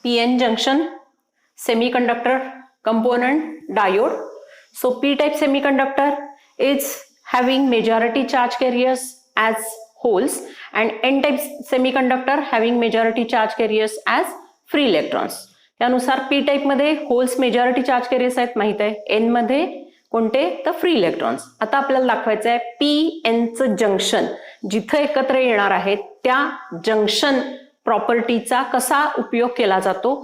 PN junction, semiconductor component, diode. So P-type semiconductor is having majority charge carriers as holes and N-type semiconductor having majority charge carriers as free electrons. त्यानुसार P type मध्ये holes majority charge carriers आहेत माहित आहे, N मध्ये कोणते तर free electrons. आता आपल्याला दाखवायचं आहे PN चं जंक्शन जिथे एकत्र येणार आहेत त्या जंक्शन प्रॉपर्टीचा कसा उपयोग केला जातो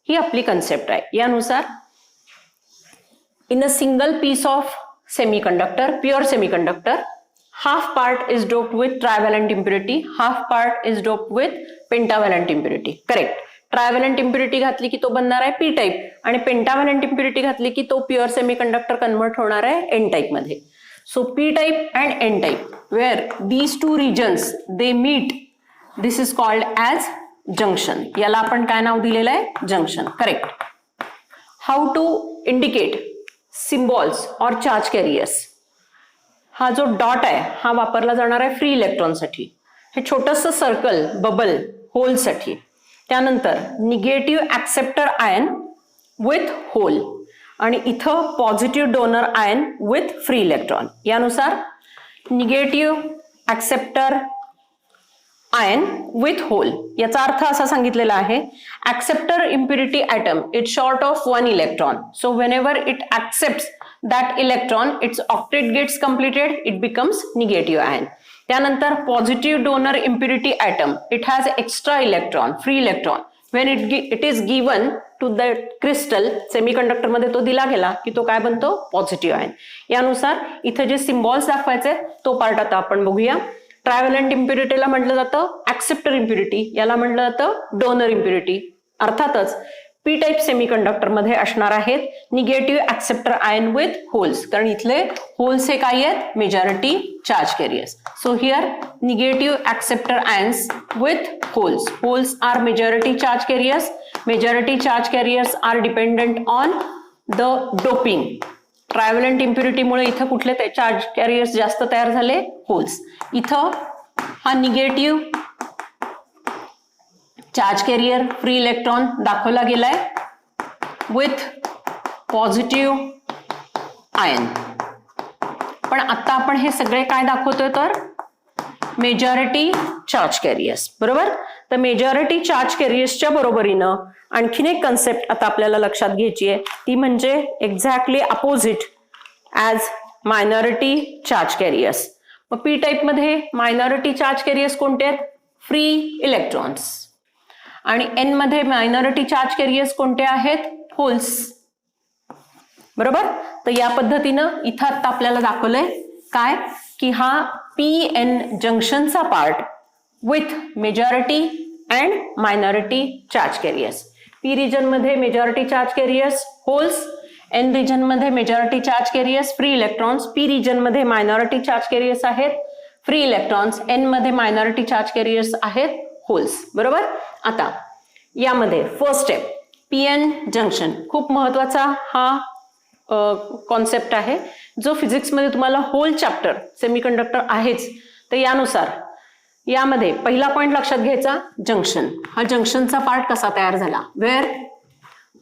ही आपली कन्सेप्ट आहे. यानुसार in a single piece of semiconductor, pure semiconductor, half part is doped with trivalent impurity, half part is doped with pentavalent impurity. Correct. Trivalent impurity घातली की तो बनणार आहे पी टाइप आणि पेंटाव्हॅलेंट इम्प्युरिटी घातली की तो प्युअर सेमीकंडक्टर कन्वर्ट होणार आहे एन टाइप मध्ये. So P type and N type where these two regions they meet, this is called as junction. याला आपण काय नाव दिलेलं आहे, junction. Correct. How to indicate symbols और चार्ज कॅरियर्स. हा जो डॉट आहे हा वापरला जाणार आहे फ्री इलेक्ट्रॉनसाठी, हे छोटंसं सर्कल बबल होलसाठी. त्यानंतर negative acceptor ion with hole आणि इथं positive donor ion with free electron. यानुसार negative acceptor ion with hole याचा अर्थ असा सांगितलेला आहे, acceptor impurity atom it short of one electron. So whenever it accepts that electron, its octet gets completed, it becomes negative ion. त्यानंतर positive donor impurity atom it has extra electron, free electron. When it is given to the crystal semiconductor मध्ये तो दिला गेला की तो काय बनतो, positive ion. यानुसार इथे जे सिम्बॉल्स दाखवायचे तो पार्ट आता आपण बघूया. ट्रायव्हॅलेंट इम्प्युरिटीला म्हटलं जातं ऍक्सेप्टर इम्प्युरिटी, याला म्हटलं जातं डोनर इम्प्युरिटी. अर्थातच पी टाइप सेमीकंडक्टर मध्ये असणार आहेत negative acceptor ion with holes, कारण इथले होल्स हे काय आहेत, majority charge carriers. So here negative acceptor ions with holes. Holes are majority charge carriers. Majority charge carriers are dependent on the doping. Trivalent इम्प्युरिटीमुळे इथं कुठले चार्ज कॅरियर्स जास्त तयार झाले, होल्स. इथं हा negative charge carrier free electron दाखवला गेलाय विथ पॉझिटिव्ह आयन. पण आता आपण हे सगळे काय दाखवतोय तर मेजॉरिटी चार्ज कॅरियर्स, बरोबर. तर मेजॉरिटी चार्ज कॅरियर्सच्या बरोबरीनं आणखीन एक कन्सेप्ट आता आपल्याला लक्षात घ्यायची आहे, ती म्हणजे exactly opposite as minority charge carriers. मग पी टाइप मध्ये मायनॉरिटी चार्ज कॅरियर्स कोणते आहेत, फ्री इलेक्ट्रॉन्स. आणि एन मध्ये मायनॉरिटी चार्ज कॅरियर्स कोणते आहेत, होल्स, बरोबर. तर या पद्धतीनं इथं आता आपल्याला दाखवलंय काय की हा पी एन जंक्शनचा part with majority and minority charge carriers. P region मध्ये majority charge carriers holes, N region मध्ये majority charge carriers free electrons. P region मध्ये मायनॉरिटी चार्ज कॅरियर्स आहेत फ्री इलेक्ट्रॉन्स, एन मध्ये मायनॉरिटी चार्ज कॅरियर्स आहेत holes, बरोबर. आता यामध्ये first step PN junction, खूप महत्वाचा हा कॉन्सेप्ट आहे जो फिजिक्स मध्ये तुम्हाला होल चॅप्टर सेमीकंडक्टर आहेच. तर यानुसार यामध्ये पहिला पॉइंट लक्षात घ्यायचा, जंक्शन. हा जंक्शनचा पार्ट कसा तयार झाला, where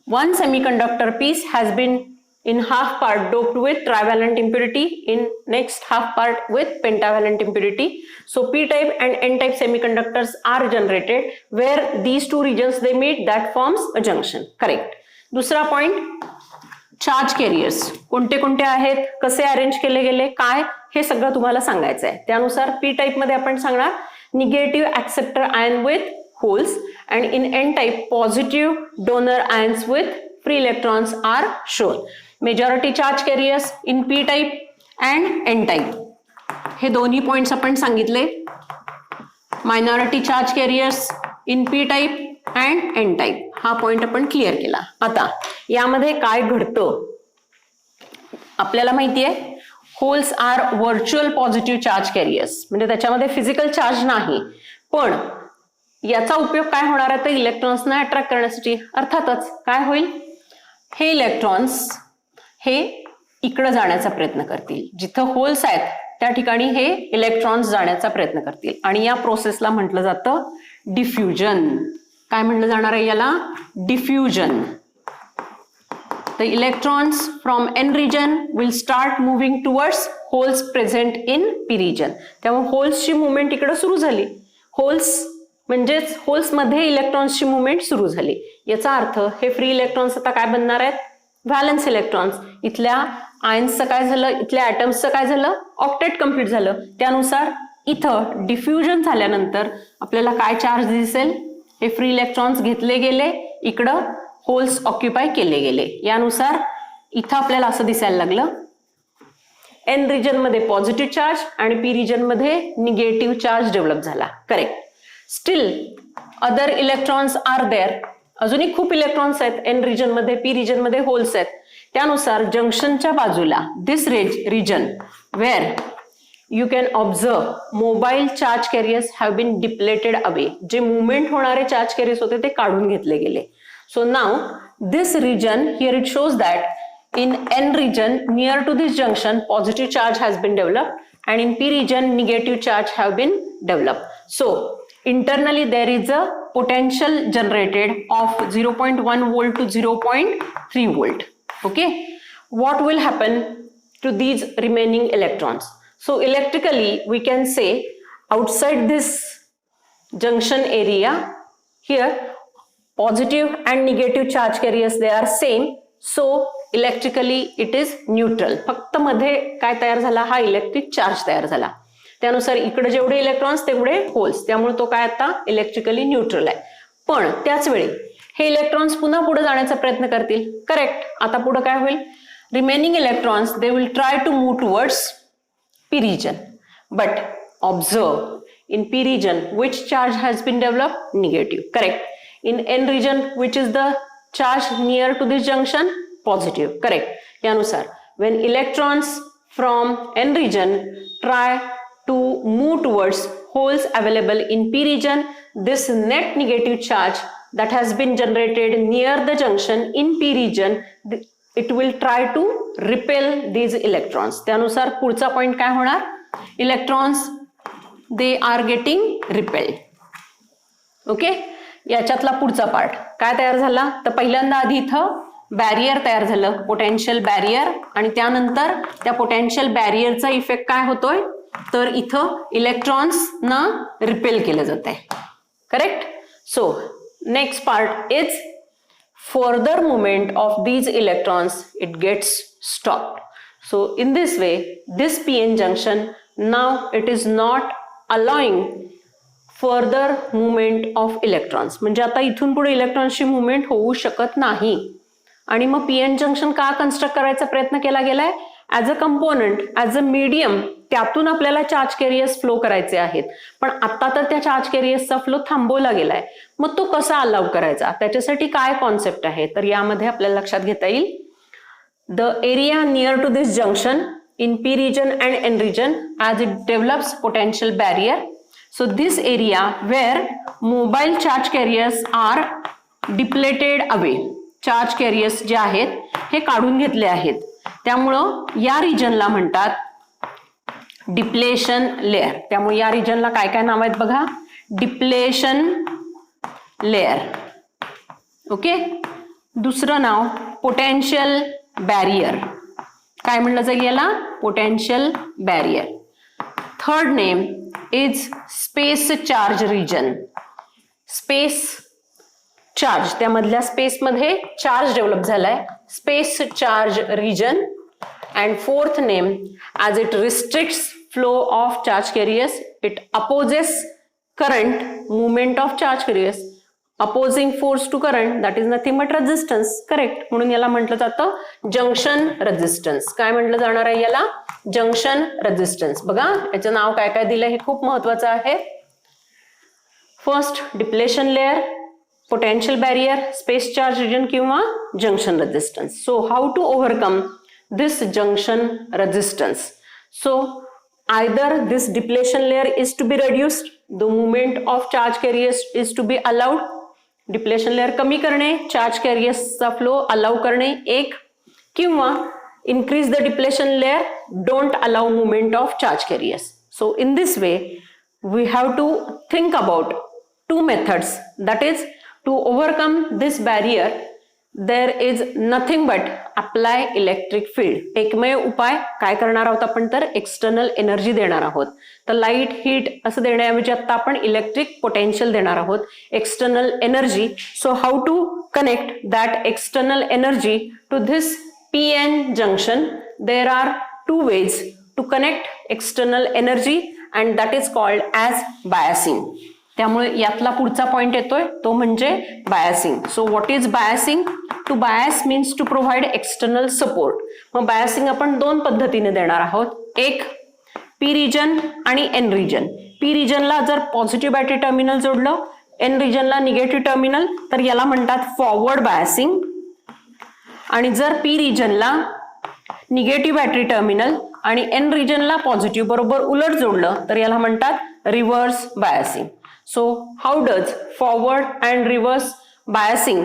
one semiconductor piece has been in half part doped with trivalent impurity, in next half part with pentavalent impurity. So p type and n type semiconductors are generated where these two regions they meet, that forms a junction. Correct. दुसरा point, charge carriers कोणते कोणते आहेत, कसे arrange केले गेले, काय हे सगळं तुम्हाला सांगायचं आहे. त्यानुसार पी टाइप मध्ये आपण सांगणार negative acceptor ion with holes and in n type positive donor ions with free electrons are shown. Majority charge carriers in p type and n type. हे दोन्ही पॉइंट्स आपण सांगितले. Minority charge carriers in P type and N type हा point आपण clear केला. आता यामध्ये काय घडतं आपल्याला माहिती आहे, holes are virtual positive charge carriers, म्हणजे त्याच्यामध्ये फिजिकल चार्ज नाही, पण याचा उपयोग काय होणार आहे तर इलेक्ट्रॉन्सना अट्रॅक्ट करण्यासाठी. अर्थातच काय होईल, हे इलेक्ट्रॉन्स हे इकडे जाण्याचा प्रयत्न करतील, जिथं होल्स आहेत त्या ठिकाणी हे इलेक्ट्रॉन्स जाण्याचा प्रयत्न करतील आणि या प्रोसेसला म्हटलं जातं डिफ्युजन. काय म्हणलं जाणार आहे याला? Diffusion. The electrons from n region will start moving towards holes present in p region. त्यामुळे होल्सची मुवमेंट इकडे सुरू झाली. होल्स म्हणजेच होल्स मध्ये इलेक्ट्रॉन्सची मुवमेंट सुरू झाली. याचा अर्थ हे फ्री इलेक्ट्रॉन्स आता काय बनणार आहेत? Valence electrons. इथल्या आयन्सचं काय झालं? इथल्या ॲटम्सचं काय झालं? ऑक्टेट कंप्लीट झालं. त्यानुसार इथं डिफ्युजन झाल्यानंतर आपल्याला काय चार्ज दिसेल? हे फ्री इलेक्ट्रॉन्स घेतले गेले, इकडं होल्स ऑक्युपाय केले गेले. यानुसार इथं आपल्याला असं दिसायला लागलं एन रिजन मध्ये पॉझिटिव्ह चार्ज आणि पी रिजन मध्ये निगेटिव्ह चार्ज डेव्हलप झाला. Correct. Still other electrons are there. अजूनही खूप इलेक्ट्रॉन्स आहेत एन रिजन मध्ये, पी रिजन मध्ये होल्स आहेत. त्यानुसार जंक्शनच्या बाजूला this region where you can observe mobile charge carriers have been depleted away. जे movement होणारे charge carriers होते ते काढून घेतले गेले. So now this region here it shows that in N region near to this junction positive charge has been developed and in P region negative charge have been developed. So internally there is a potential generated of 0.1 volt to 0.3 volt. Okay. What will happen to these remaining electrons? So electrically we can say outside this junction area here positive and negative charge carriers they are same, so electrically it is neutral. फक्त मध्ये काय तयार झाला? हा electric charge तयार झाला. त्यानुसार इकडे जेवढे इलेक्ट्रॉन्स तेवढे होल्स, त्यामुळे तो काय आता इलेक्ट्रिकली न्यूट्रल आहे. पण त्याच वेळी हे इलेक्ट्रॉन्स पुन्हा पुढे जाण्याचा प्रयत्न करतील. करेक्ट. आता पुढे काय होईल? Remaining electrons they will try to move towards P region, but observe in P region which charge has been developed? Negative. Correct. In N region which is the charge near to this junction? Positive. Correct. यानुसार when electrons from N region try to move towards holes available in P region, this net negative charge that has been generated near the junction in P region it will try to repel these electrons. त्यानुसार पुढचा point काय होणार? Electrons they are getting repelled. Okay. याच्यातला पुढचा part काय तयार झाला? तर पहिल्यांदा आधी इथं बॅरियर तयार झालं, पोटेन्शियल बॅरियर, आणि त्यानंतर त्या पोटेन्शियल बॅरियरचा इफेक्ट काय होतोय? तर इथं इलेक्ट्रॉन्सना रिपेल केलं जात आहे. Correct. So next part is further movement of these electrons it gets stopped. So in this way this PN junction now it is not allowing further movement of electrons. म्हणजे आता इथून पुढे इलेक्ट्रॉन्सची मुवमेंट होऊ शकत नाही. आणि मग पीएन जंक्शन का कन्स्ट्रक्ट करायचा प्रयत्न केला गेलाय? As a component, as a medium, त्यातून आपल्याला चार्ज कॅरियर्स फ्लो करायचे आहेत. पण आता तर त्या चार्ज कॅरियर्सचा फ्लो थांबवला गेलाय. मग तो कसा अलाउ करायचा? त्याच्यासाठी काय कॉन्सेप्ट आहे? तर यामध्ये आपल्याला लक्षात घेता येईल the area near to this junction in P region and N region as it develops potential barrier. So this area where mobile charge carriers are depleted away. Charge carriers जे आहेत हे काढून घेतले आहेत. त्यामुळं या रिजनला म्हणतात डिप्लेशन लेअर. त्यामुळे या रिजनला काय काय नाव आहेत बघा? Depletion layer. ओके. दुसरं नाव पोटेन्शियल बॅरियर. काय म्हणलं जाईल याला? Potential barrier. Third name is space charge region. Space charge, त्यामधल्या स्पेस मध्ये चार्ज डेव्हलप झालाय, space charge region. And fourth name as it restricts flow of charge carriers, it opposes current movement of charge carriers. Opposing force to current that is nothing but resistance. Correct. म्हणून याला म्हटलं जातं junction resistance. काय म्हटलं जाणार आहे याला? Junction resistance. बघा याचं नाव काय काय दिलं हे खूप महत्वाचं आहे. First depletion layer, potential barrier, space charge region किंवा junction resistance. So how to overcome this junction resistance? So either this depletion layer is to be reduced, the movement of charge carriers is to be allowed. Depletion layer कमी करणे, charge carriers चा flow allow करणे एक, किंवा increase the depletion layer, don't allow movement of charge carriers. So in this way we have to think about two methods, that is To overcome this barrier, there is nothing but apply electric field. एकमेव उपाय काय करणार आहोत आपण तर external energy देणार आहोत. तर लाईट हीट असं देण्याऐवजी आता आपण इलेक्ट्रिक पोटेन्शियल देणार आहोत, external energy. So how to connect that external energy to this PN junction? There are two ways to connect external energy and that is called as biasing. त्यामुळे यातला पुढचा point येतोय तो म्हणजे biasing. So what is biasing? To bias means to provide external support. मग biasing आपण दोन पद्धतीने देणार आहोत, एक पी रिजन आणि एन रिजन. पी रिजनला जर पॉझिटिव्ह बॅटरी टर्मिनल जोडलं, एन रिजनला निगेटिव्ह टर्मिनल, तर याला म्हणतात फॉरवर्ड बायसिंग. आणि जर पी रिजनला निगेटिव्ह बॅटरी टर्मिनल आणि एन रिजनला पॉझिटिव्ह बरोबर उलट जोडलं तर याला म्हणतात reverse biasing. So how does forward and reverse biasing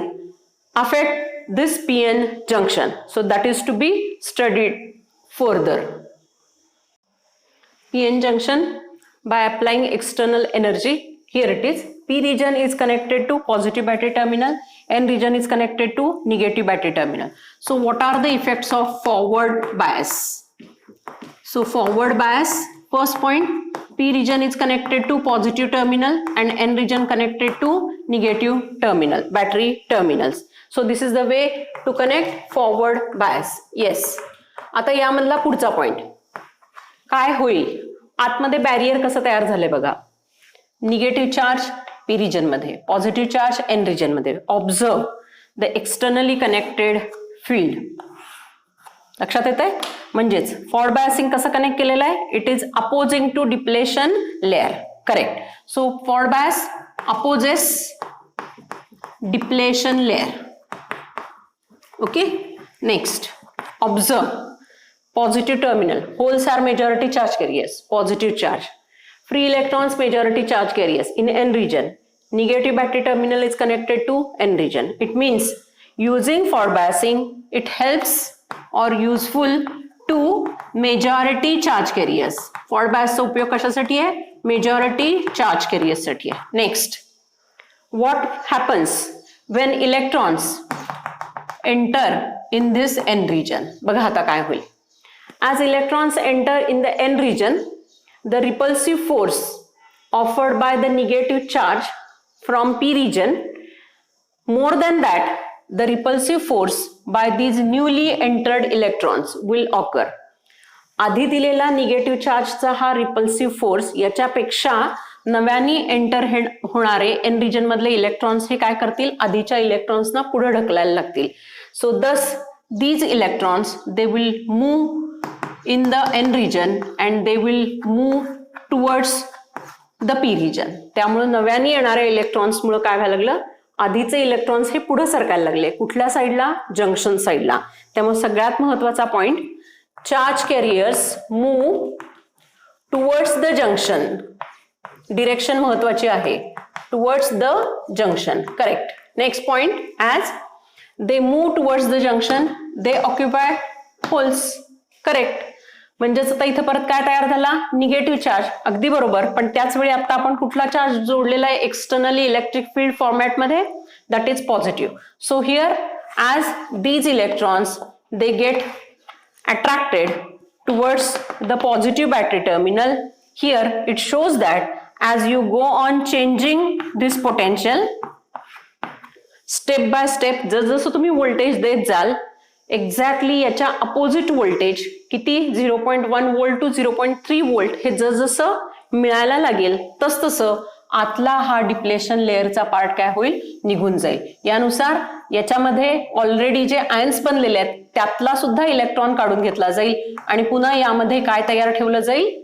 affect this PN junction? So that is to be studied further. PN junction by applying external energy. Here it is. P region is connected to positive battery terminal. N region is connected to negative battery terminal. So what are the effects of forward bias? So forward bias, first point, P region is connected to positive terminal and N region connected to negative terminal, battery terminals. So this is the way to connect forward bias. Yes. आता यामधला पुढचा point काय होईल, आतमध्ये barrier कसं तयार झाले बघा. निगेटिव्ह चार्ज P region मध्ये, पॉझिटिव्ह चार्ज N region मध्ये. Observe the externally connected field. लक्षात येत आहे? म्हणजेच फॉरवर्ड बायसिंग कसं कनेक्ट केलेलं आहे, it is opposing to depletion layer. Correct. So forward bias opposes depletion layer. Okay. Next observe positive terminal, holes are majority charge carriers, positive charge. Free electrons majority charge carriers in N region. Negative battery terminal is connected to N region. It means using forward biasing, it helps or useful to majority charge carriers. Forward bias चा उपयोग कशासाठी आहे? Majority charge carriers साठी आहे. Next, what happens when electrons enter in this N region? बघा आता काय होईल. As electrons enter in the N region, the repulsive force offered by the negative charge from P region, more than that, the repulsive force by these newly entered electrons will occur. आधी दिलेला negative चार्जचा हा repulsive force याच्यापेक्षा नव्याने enter होणारे N region मधले electrons हे काय करतील, आधीच्या इलेक्ट्रॉन्सना पुढे ढकलायला लागतील. सो दस these electrons, they will move in the N region and they will move towards the P region. त्यामुळे नव्याने येणाऱ्या इलेक्ट्रॉन्स मुळे काय व्हायला लागलं, आधीचे इलेक्ट्रॉन्स हे पुढे सरकायला लागले. कुठल्या साईडला? जंक्शन साईडला. त्यामुळे सगळ्यात महत्वाचा point, charge carriers move towards the junction. Direction महत्वाची आहे, towards the junction. Correct. Next point, as they move towards the junction, they occupy holes. Correct. म्हणजेच आता इथं परत काय तयार झाला, निगेटिव्ह चार्ज. अगदी बरोबर. पण त्याच वेळी आता आपण कुठला चार्ज जोडलेला आहे एक्सटर्नली इलेक्ट्रिक फील्ड फॉर्मॅट मध्ये, that is positive. So here as these electrons they get attracted towards the positive battery terminal, here it shows that as you go on changing this potential step by step, जसं तुम्ही voltage देत जाल, exactly याच्या opposite voltage किती 0.1 volt to 0.3 volt हे जसं मिळायला लागेल तसं आतला हा डिप्लेशन लेअरचा पार्ट काय होईल, निघून जाईल. यानुसार याच्यामध्ये ऑलरेडी जे आयन्स बनलेले आहेत त्यातला सुद्धा इलेक्ट्रॉन काढून घेतला जाईल आणि पुन्हा यामध्ये काय तयार ठेवलं जाईल,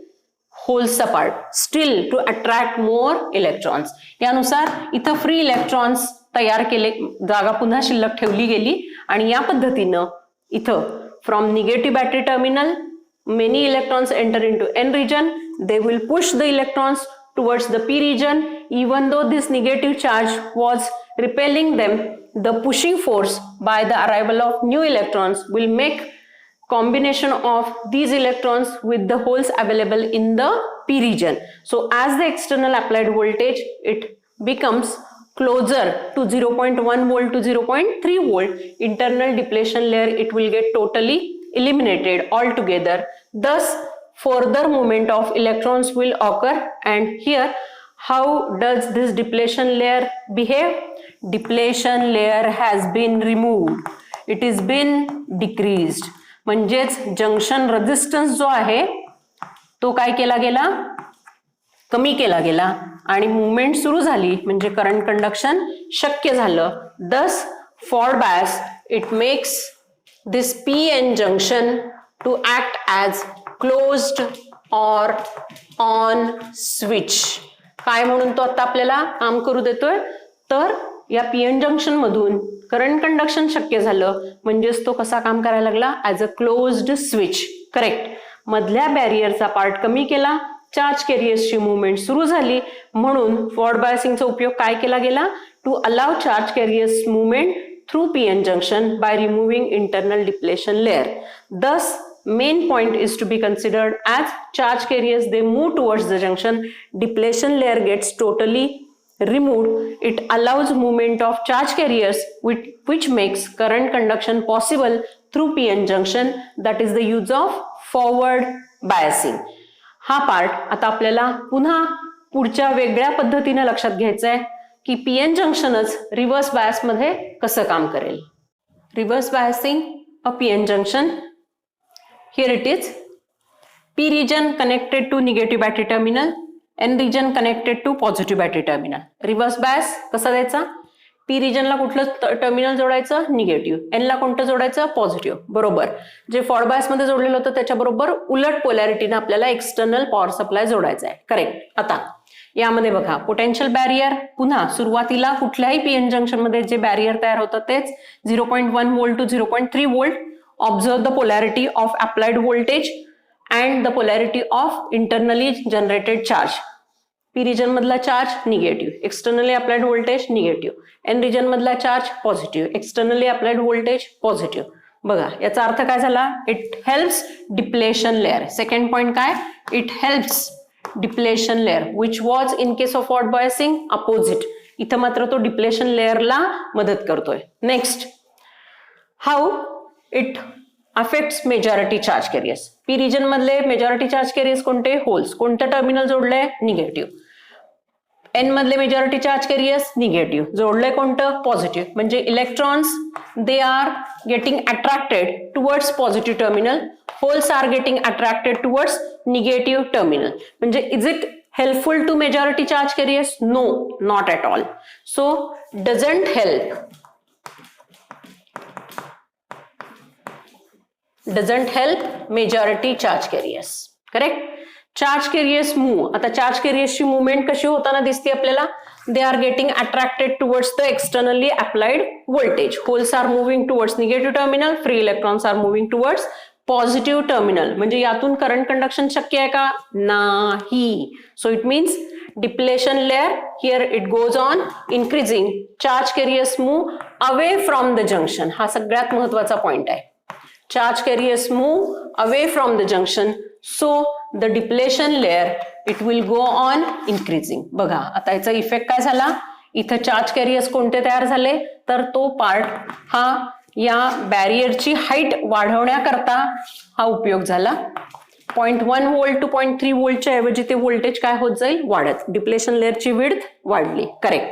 होल्सचा part, still to attract more electrons. यानुसार इथं फ्री इलेक्ट्रॉन्स तयार केले, जागा पुन्हा शिल्लक ठेवली गेली आणि या पद्धतीनं इथं from negative battery terminal many electrons enter into N region, they will push the electrons towards the P region. Even though this negative charge was repelling them, the pushing force by the arrival of new electrons will make combination of these electrons with the holes available in the P region. So as the external applied voltage, it becomes closer to 0.1 volt to 0.3 volt, internal depletion layer, it will get totally eliminated altogether. Thus, further movement of electrons will occur. And here, how does this depletion layer behave? Depletion layer has been removed. It is been decreased. म्हणजेच junction resistance जो आहे तो काय केला गेला? कमी केला गेला आणि मुवमेंट सुरू झाली म्हणजे करंट कंडक्शन शक्य झालं. Thus, forward bias, it makes this PN junction to act as closed or on switch. काय म्हणून तो आता आपल्याला काम करू देतोय? तर या पीएन जंक्शन मधून करंट कंडक्शन शक्य झालं म्हणजेच तो कसा काम करायला लागला? As a closed switch. Correct. मधल्या बॅरियरचा पार्ट कमी केला, चार्ज कॅरियर्सची मुवमेंट सुरू झाली म्हणून फॉरवर्ड बायसिंगचा उपयोग काय केला गेला? To allow charge carriers movement through PN junction by removing internal depletion layer. Thus, main point is to be considered as charge carriers, they move towards the junction, depletion layer gets totally removed. It allows movement of charge carriers which makes current conduction possible through PN junction. That is the use of forward biasing. हा part आता आपल्याला पुन्हा पुढच्या वेगळ्या पद्धतीने लक्षात घ्यायचा आहे की पीएन जंक्शनच रिव्हर्स बायस मध्ये कसं काम करेल. Reverse biasing a PN junction. Here it is. P region connected to negative battery terminal, N region connected to positive battery terminal. Reverse bias कसा द्यायचा? P region ला कुठलं टर्मिनल जोडायचं? निगेटिव्ह. N ला कोणतं जोडायचं? पॉझिटिव्ह. बरोबर. जे फॉरवर्ड बायस मध्ये जोडलेलं होतं त्याच्याबरोबर उलट पोलॅरिटीने आपल्याला एक्सटर्नल पॉवर सप्लाय जोडायचा आहे. करेक्ट. आता यामध्ये बघा पोटेन्शियल बॅरियर पुन्हा सुरुवातीला कुठल्याही पीएन जंक्शन मध्ये जे बॅरियर तयार होतं तेच 0.1 volt to 0.3 volt. Observe the polarity of applied voltage and the polarity of internally generated charge. P region मधला charge negative, externally applied voltage negative. N region मधला charge positive, externally applied voltage positive. बघा याचा अर्थ काय झाला? It helps depletion layer. Second point काय? It helps depletion layer which was in case of forward biasing opposite. इथं मात्र तो डिप्लेशन लेअरला मदत करतोय. Next, how it affects majority charge carriers. P region मधले मेजॉरिटी चार्ज कॅरियर्स कोणते? Holes. कोणतं टर्मिनल जोडलंय? निगेटिव्ह. एन मधले मेजॉरिटी चार्ज कॅरियर्स निगेटिव्ह. जोडलंय कोणतं? पॉझिटिव्ह. म्हणजे electrons they are getting attracted towards positive terminal. Holes are getting attracted towards negative terminal. म्हणजे is it helpful to majority charge carriers? No, not at all. So doesn't help. Doesn't help majority charge carriers. Correct? Charge carriers move. आता charge carriers ची movement कशी होताना दिसते आपल्याला? They are getting attracted towards the externally applied voltage. Holes are moving towards negative terminal. Free electrons are moving towards positive terminal. म्हणजे यातून current conduction शक्य आहे का? नाही. So it means depletion layer here it goes on increasing. Charge carriers move away from the junction. हा सगळ्यात महत्त्वाचा point आहे. Charge carriers move away from the junction. So the depletion layer it will go on increasing. बघा आता याचा effect काय झाला? इथं चार्ज कॅरियर्स कोणते तयार झाले? तर तो पार्ट हा या बॅरियरची हाईट वाढवण्याकरता हा उपयोग झाला. 0.1 व्होल्ट टू 0.3 व्होल्टच्या ऐवजी ते व्होल्टेज काय होत जाईल? वाढत. डिप्लेशन लेअरची विड्थ वाढली. Correct.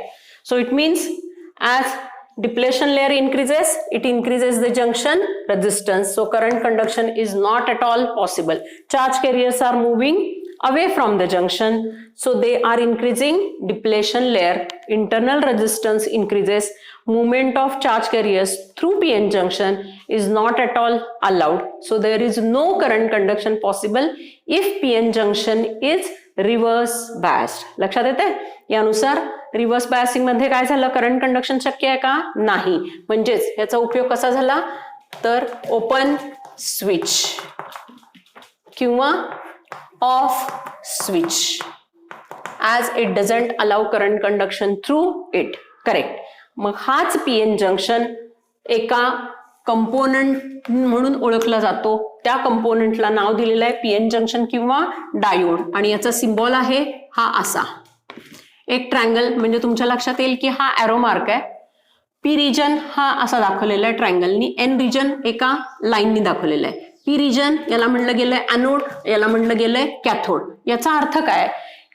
So it means as depletion layer increases, it increases the junction resistance. So current conduction is not at all possible. Charge carriers are moving away from the junction. So they are increasing depletion layer. Internal resistance increases. Movement of charge carriers through PN junction is not at all allowed. So there is no current conduction possible if PN junction is reverse biased. लक्षात येते? यानुसार reverse biasing मध्ये काय झालं? Current conduction शक्य आहे का? नाही. म्हणजेच याचा उपयोग कसा झाला? तर ओपन स्विच किंवा off switch as it doesn't allow current conduction through it. Correct. मग हाच पीएन जंक्शन एका कंपोनंट म्हणून ओळखला जातो. त्या कंपोनंटला नाव दिलेलं आहे पीएन जंक्शन किंवा डायोड आणि याचा सिम्बॉल आहे हा असा. एक ट्रायंगल म्हणजे तुमच्या लक्षात येईल की हा एरो मार्क आहे. पी रिजन हा असा दाखवलेला आहे ट्रायंगलनी, एन रिजन एका लाईननी दाखवलेला आहे. पी रिजन याला म्हणलं गेलंय एनोड, याला म्हणलं गेलंय कॅथोड. याचा अर्थ काय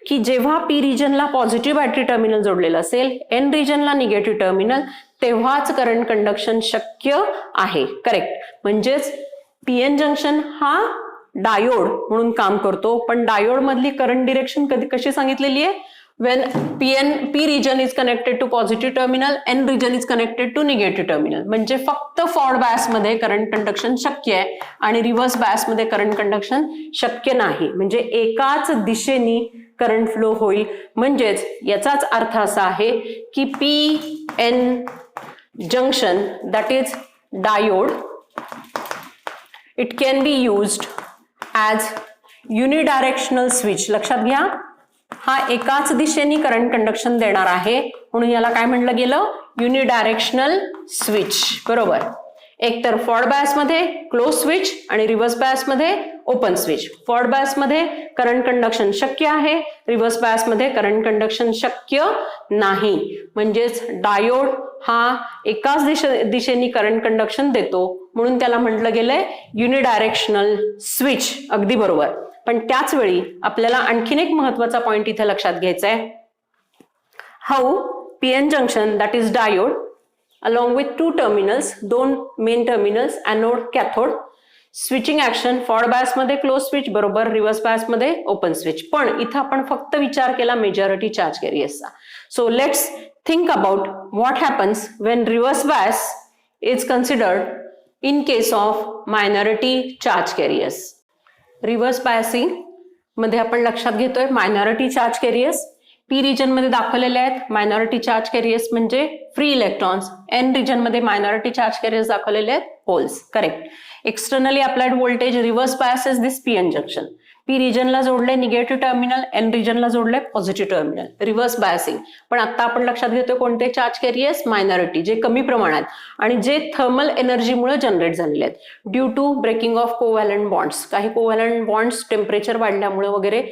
की जेव्हा पी रिजनला पॉझिटिव्ह बॅटरी टर्मिनल जोडलेलं असेल, एन रिजनला निगेटिव्ह टर्मिनल, तेव्हाच करंट कंडक्शन शक्य आहे. करेक्ट. म्हणजेच पीएन जंक्शन हा डायोड म्हणून काम करतो, पण डायोड मधली करंट डिरेक्शन कशी सांगितलेली आहे? when P region is connected to positive terminal, N region is connected to negative terminal. म्हणजे फक्त फॉरवर्ड बायस मध्ये करंट कंडक्शन शक्य आहे आणि रिव्हर्स बायस मध्ये करंट कंडक्शन शक्य नाही. म्हणजे एकाच दिशेने करंट फ्लो होईल. म्हणजेच याचाच अर्थ असा आहे की PN junction, that is diode, it can be used as unidirectional switch. लक्षात घ्या, हा एकाच दिशेने करंट कंडक्शन देणार आहे म्हणून याला काय म्हणलं गेलं? Unidirectional switch. बरोबर. एक तर फॉरवर्ड बायस मध्ये क्लोज स्विच आणि रिव्हर्स बायस मध्ये ओपन स्विच. फॉरवर्ड बायस मध्ये करंट कंडक्शन शक्य आहे, रिव्हर्स बायस मध्ये करंट कंडक्शन शक्य नाही. म्हणजेच डायोड हा एकाच दिशेने करंट कंडक्शन देतो म्हणून त्याला म्हटलं गेलंय युनिडायरेक्शनल स्विच. अगदी बरोबर. पण त्याच वेळी आपल्याला आणखीन एक महत्वाचा पॉइंट इथे लक्षात घ्यायचा आहे. How PN junction, that is diode, along with two terminals, दोन main terminals, anode cathode, switching action forward bias मध्ये क्लोज स्विच बरोबर, रिव्हर्स बायस मध्ये ओपन स्विच. पण इथं आपण फक्त विचार केला मेजॉरिटी चार्ज कॅरियर्सचा. So let's think about what happens when reverse bias is considered in case of minority charge carriers. Reverse biasing मध्ये आपण लक्षात घेतोय minority charge carriers. P region मध्ये दाखवलेले आहेत मायनॉरिटी चार्ज कॅरियर्स म्हणजे फ्री इलेक्ट्रॉन्स. एन रिजन मध्ये minority charge carriers दाखवलेले आहेत holes. Correct. Externally applied voltage reverse bias is this PN junction. P रिजनला जोडले निगेटिव्ह टर्मिनल, एन रिजनला जोडले पॉझिटिव्ह टर्मिनल. Reverse biasing. पण आता आपण लक्षात घेतोय कोणते चार्ज कॅरियर्स? मायनॉरिटी, जे कमी प्रमाणात आणि जे थर्मल एनर्जीमुळे जनरेट झालेले आहेत due to breaking of covalent bonds. काही कोव्हॅलंट बॉन्ड्स टेम्परेचर वाढल्यामुळे वगैरे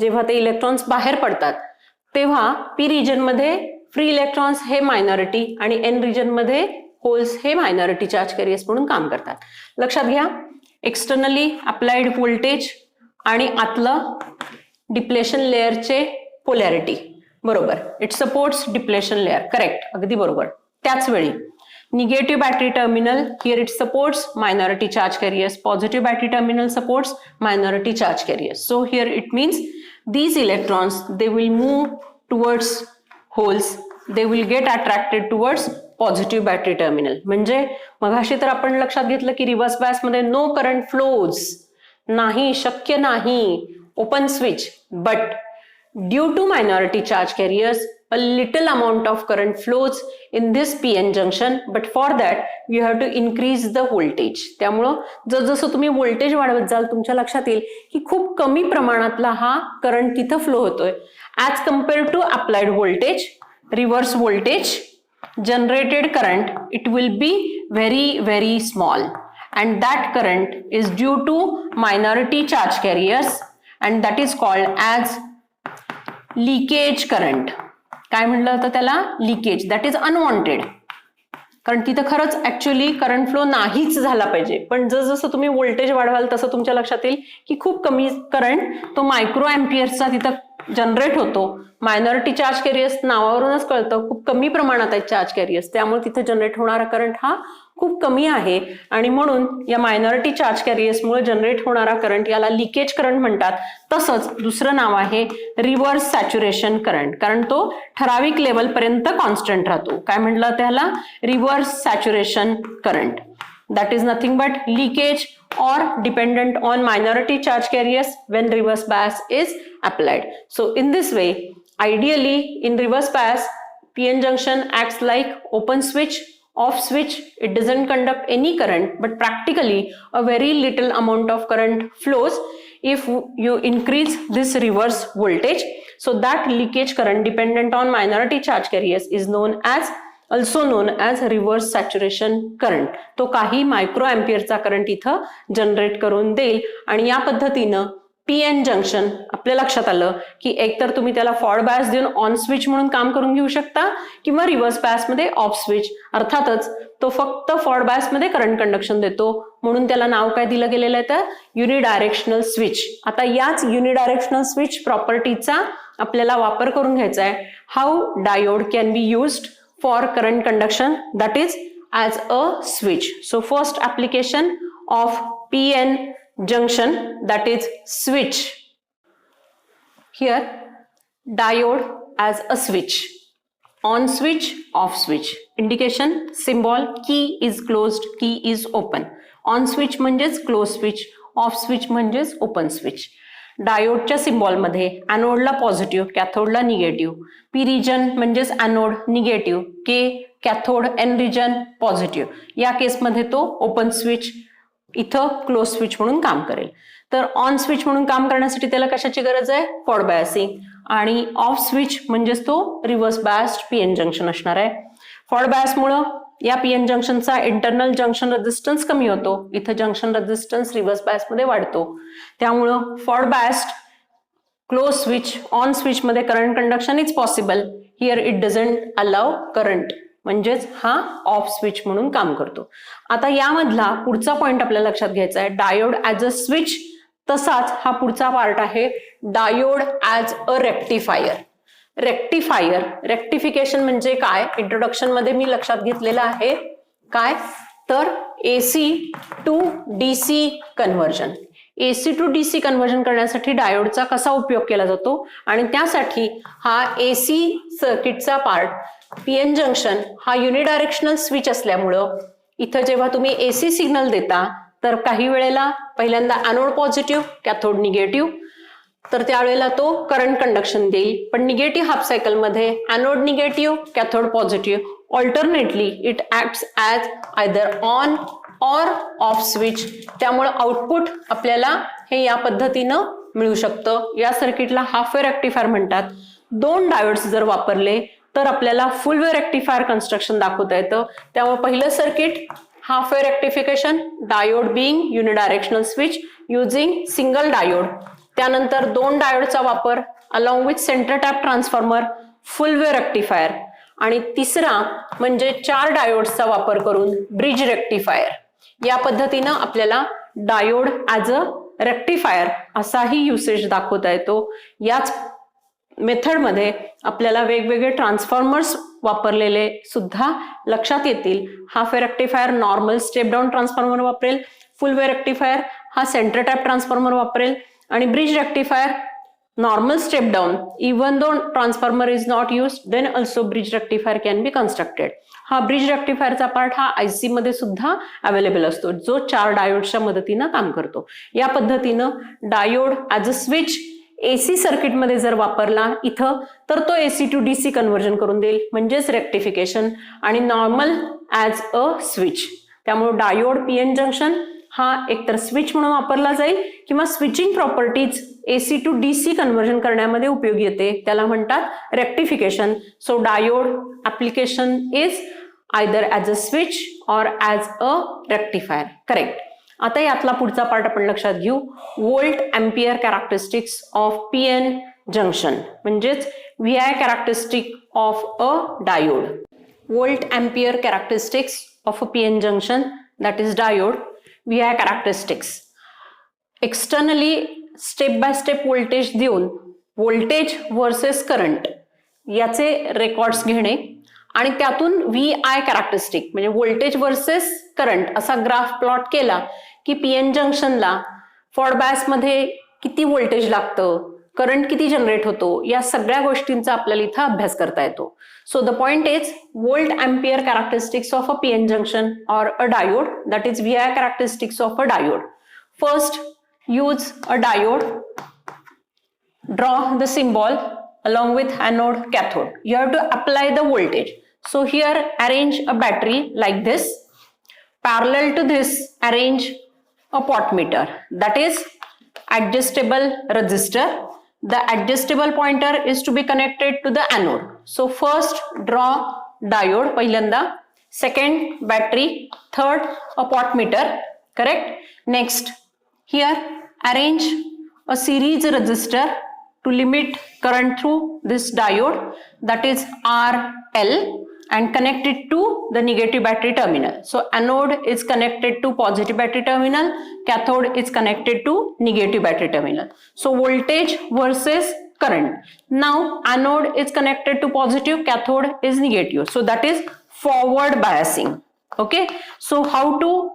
जेव्हा ते इलेक्ट्रॉन्स बाहेर पडतात तेव्हा पी रिजन मध्ये फ्री इलेक्ट्रॉन्स हे मायनॉरिटी आणि एन रिजन मध्ये होल्स हे मायनॉरिटी चार्ज कॅरियर्स म्हणून काम करतात. लक्षात घ्या, एक्सटर्नली अप्लाइड व्होल्टेज आणि आतलं डिप्लेशन लेअरचे पोलॅरिटी. बरोबर. It supports depletion layer. Correct. अगदी बरोबर. त्याच वेळी negative battery terminal, here it supports minority charge carriers. Positive battery terminal supports minority charge carriers. So here it means these electrons, they will move towards holes, they will get attracted towards positive battery terminal. म्हणजे मगाशी तर आपण लक्षात घेतलं की reverse bias मध्ये no current flows नाही, शक्य नाही, open switch. But due to minority charge carriers a little amount of current flows in this PN junction, but for that you have to increase the voltage. त्यामुळं जसं तुम्ही voltage वाढवत जाल तुमच्या लक्षात येईल की खूप कमी प्रमाणातला हा करंट तिथं फ्लो होतोय. As compare to applied voltage, reverse voltage, generated current, it will be very very small and that current is due to minority charge carriers and that is called as leakage current. काय म्हणलं होतं त्याला? Leakage. That is unwanted. कारण तिथं खरंच actually current flow नाहीच झाला पाहिजे, पण जसं तुम्ही व्होल्टेज वाढवाल तसं तुमच्या लक्षात येईल की खूप कमी करंट तो मायक्रो अँपियर्सचा तिथं जनरेट होतो. मायनॉरिटी चार्ज कॅरियर्स नावावरूनच कळतं खूप कमी प्रमाणात आहेत चार्ज कॅरियर्स, त्यामुळे तिथं जनरेट होणारा करंट हा खूप कमी आहे आणि म्हणून या मायनॉरिटी चार्ज कॅरियर्समुळे जनरेट होणारा करंट याला लिकेज करंट म्हणतात. तसंच दुसरं नाव आहे रिव्हर्स सॅच्युरेशन करंट, कारण तो ठराविक लेवल पर्यंत कॉन्स्टंट राहतो. काय म्हटलं त्याला? Reverse saturation current. That is nothing but leakage or dependent on minority charge carriers when reverse bias is applied. So in this way, ideally in reverse bias, PN junction acts like open switch, off switch. It doesn't conduct any current, but practically a very little amount of current flows if you increase this reverse voltage. So that leakage current dependent on minority charge carriers is also known as reverse saturation current. तो काही micro अँपियरचा current इथं generate करून देईल आणि या पद्धतीनं PN junction आपल्या लक्षात आलं की एकतर तुम्ही त्याला फॉरवर्ड बायस देऊन ऑन स्विच म्हणून काम करून घेऊ शकता किंवा रिव्हर्स बायस मध्ये ऑफ स्विच. अर्थातच तो फक्त फॉरवर्ड बायस मध्ये करंट कंडक्शन देतो म्हणून त्याला नाव काय दिलं गेलेलं आहे तर युनिडायरेक्शनल स्विच. आता याच युनिडायरेक्शनल स्विच प्रॉपर्टीचा आपल्याला वापर करून घ्यायचा आहे. How diode can be used for current conduction that is as a switch. So first application of PN junction, that is switch. Here diode as a switch, on switch, off switch. Indication symbol, key is closed, key is open. On switch म्हणजेच close switch, off switch म्हणजेच open switch. डायोडच्या symbol मध्ये एनोडला positive, कॅथोडला negative. P region म्हणजेच anode negative, के cathode, N region positive. या केसमध्ये तो open switch, इथं close switch म्हणून काम करेल. तर ऑन स्विच म्हणून काम करण्यासाठी त्याला कशाची गरज आहे फॉरवर्ड बायसिंग, आणि ऑफ स्विच म्हणजेच तो रिव्हर्स बायस्ड पीएन जंक्शन असणार आहे. फॉरवर्ड बायसमुळे या पीएन जंक्शनचा इंटरनल जंक्शन रेझिस्टन्स कमी होतो, इथं जंक्शन रेझिस्टन्स रिव्हर्स बायस मध्ये वाढतो. त्यामुळं forward biased close switch on switch मध्ये current conduction is possible. Here it doesn't allow current, म्हणजेच हा ऑफ स्विच म्हणून काम करतो. आता यामधला पुढचा पॉइंट आपल्याला लक्षात घ्यायचा आहे, डायोड ऍज अ स्विच. तसाच हा पुढचा पार्ट आहे diode as a rectifier. Rectifier, rectification म्हणजे काय इंट्रोडक्शन मध्ये मी लक्षात घेतलेलं आहे. काय तर AC to DC conversion. AC to DC conversion करण्यासाठी डायोडचा कसा उपयोग केला जातो, आणि त्यासाठी हा एसी सर्किटचा पार्ट पीएन जंक्शन हा युनिडायरेक्शनल स्विच असल्यामुळं इथं जेव्हा तुम्ही एसी सिग्नल देता तर काही वेळेला पहिल्यांदा एनोड पॉझिटिव्ह, कॅथोड निगेटिव्ह, तर त्यावेळेला तो करंट कंडक्शन देईल. पण निगेटिव्ह हाफ सायकल मध्ये anode negative, cathode positive, alternately it acts as either on or off switch. त्यामुळे आउटपुट आपल्याला हे या पद्धतीनं मिळू शकतं. या सर्किटला हाफ वे रेक्टिफायर म्हणतात. दोन डायोड्स जर वापरले तर आपल्याला फुल वे रेक्टिफायर कन्स्ट्रक्शन दाखवता येतं. त्यामुळे पहिलं circuit half way rectification, diode being unidirectional switch using single diode. त्यानंतर दोन डायोडचा वापर along with centre tap transformer, full wave rectifier. आणि तिसरा म्हणजे 4 डायोड्सचा वापर करून ब्रिज रेक्टिफायर. या पद्धतीनं आपल्याला डायोड ऍज अ रेक्टिफायर असाही युसेज दाखवता येतो. याच मेथडमध्ये आपल्याला वेगवेगळे ट्रान्सफॉर्मर्स वापरलेले सुद्धा लक्षात येतील. Half wave rectifier normal step down transformer वापरेल, फुल वे रेक्टिफायर हा सेंटर टॅप ट्रान्सफॉर्मर वापरेल, आणि bridge rectifier normal step down. Even though transformer is not used then also bridge rectifier can be constructed. हा bridge रेक्टिफायरचा part हा IC मध्ये सुद्धा available असतो, जो 4 डायोडच्या मदतीनं काम करतो. या पद्धतीनं diode as a switch AC circuit मध्ये जर वापरला इथं तर तो एसी टू डीसी कन्व्हर्जन करून देईल, म्हणजेच रेक्टिफिकेशन, आणि नॉर्मल ऍज अ स्विच. त्यामुळे डायोड पीएन जंक्शन हा एकतर स्विच म्हणून वापरला जाईल किंवा switching properties AC to DC conversion करण्यामध्ये उपयोगी येते, त्याला म्हणतात rectification. So diode application is either as a switch or as a rectifier. Correct. आता यातला पुढचा पार्ट आपण लक्षात घेऊ, volt ampere characteristics of PN junction, म्हणजेच VI characteristic of a diode. Volt ampere characteristics of a PN junction that is diode. VI characteristics externally step by step voltage देऊन voltage versus current याचे records घेणे, आणि त्यातून VI characteristic म्हणजे voltage versus current असा graph plot केला की PN जंक्शनला forward bias मध्ये किती व्होल्टेज लागतं, करंट किती जनरेट होतो, या सगळ्या गोष्टींचा आपल्याला इथं अभ्यास करता येतो. So the point is volt ampere characteristics of a PN junction or a diode, that is VI characteristics of a diode. First use a diode, draw the symbol along with anode cathode. You have to apply the voltage. So here arrange a battery like this. Parallel to this arrange a potmeter, that is adjustable resistor. The adjustable pointer is to be connected to the anode. So first draw diode पहिल्यांदा, second battery, third a potmeter. Correct. Next here arrange a series resistor to limit current through this diode, that is RL, and connect it to the negative battery terminal. So anode is connected to positive battery terminal, cathode is connected to negative battery terminal. So voltage versus current. Now anode is connected to positive, cathode is negative. So that is forward biasing. Okay, so how to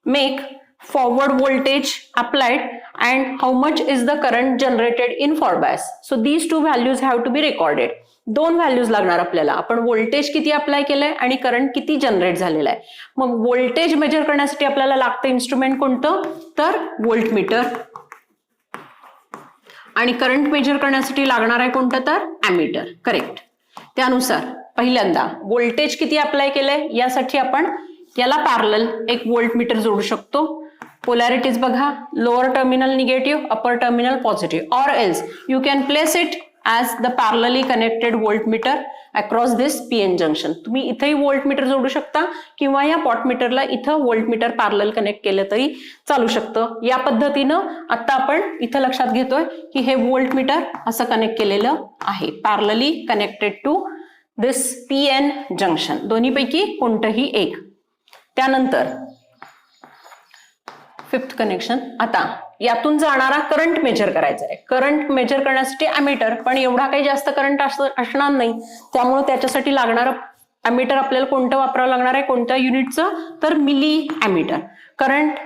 make forward voltage applied and how much is the current generated in forward bias. So these two values have to be recorded. दोन values लागणार आपल्याला. आपण voltage किती apply केलंय आणि current किती generate झालेला आहे. मग व्होल्टेज मेजर करण्यासाठी आपल्याला लागतं इन्स्ट्रुमेंट कोणतं, तर व्होल्टमीटर, आणि करंट मेजर करण्यासाठी लागणार आहे कोणतं, तर ॲमीटर. करेक्ट. त्यानुसार पहिल्यांदा व्होल्टेज किती अप्लाय केलंय यासाठी आपण याला पॅरलल एक व्होल्टमीटर जोडू शकतो. पोलॅरिटीज बघा, lower terminal negative, upper terminal positive, or else you can place it as the parallelly connected voltmeter across this PN junction. तुम्ही इथेही व्होल्टमीटर जोडू शकता किंवा या पॉटमीटरला इथं व्होल्टमीटर पॅरलल कनेक्ट केलं तरी चालू शकतं. या पद्धतीनं आता आपण इथं लक्षात घेतोय की हे व्होल्टमीटर असं कनेक्ट केलेलं आहे, parallelly connected to this PN junction. दोन्हीपैकी कोणतंही एक. त्यानंतर फिफ्थ कनेक्शन. आता यातून जाणारा करंट मेजर करायचा आहे. करंट मेजर करण्यासाठी ॲमीटर, पण एवढा काही जास्त करंट असणार नाही, त्यामुळे त्याच्यासाठी लागणारं ॲमीटर आपल्याला कोणतं वापरावं लागणार आहे, कोणत्या युनिटचं, तर मिली ॲमीटर. करंट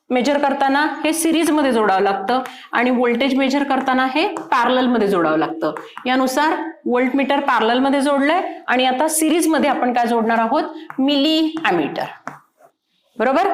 मेजर करताना हे सिरीज मध्ये जोडावं लागतं आणि व्होल्टेज मेजर करताना हे पॅरलल मध्ये जोडावं लागतं. यानुसार व्होल्टमीटर पॅरलल मध्ये जोडलंय आणि आता सिरीज मध्ये आपण काय जोडणार आहोत, मिली ॲमीटर. बरोबर.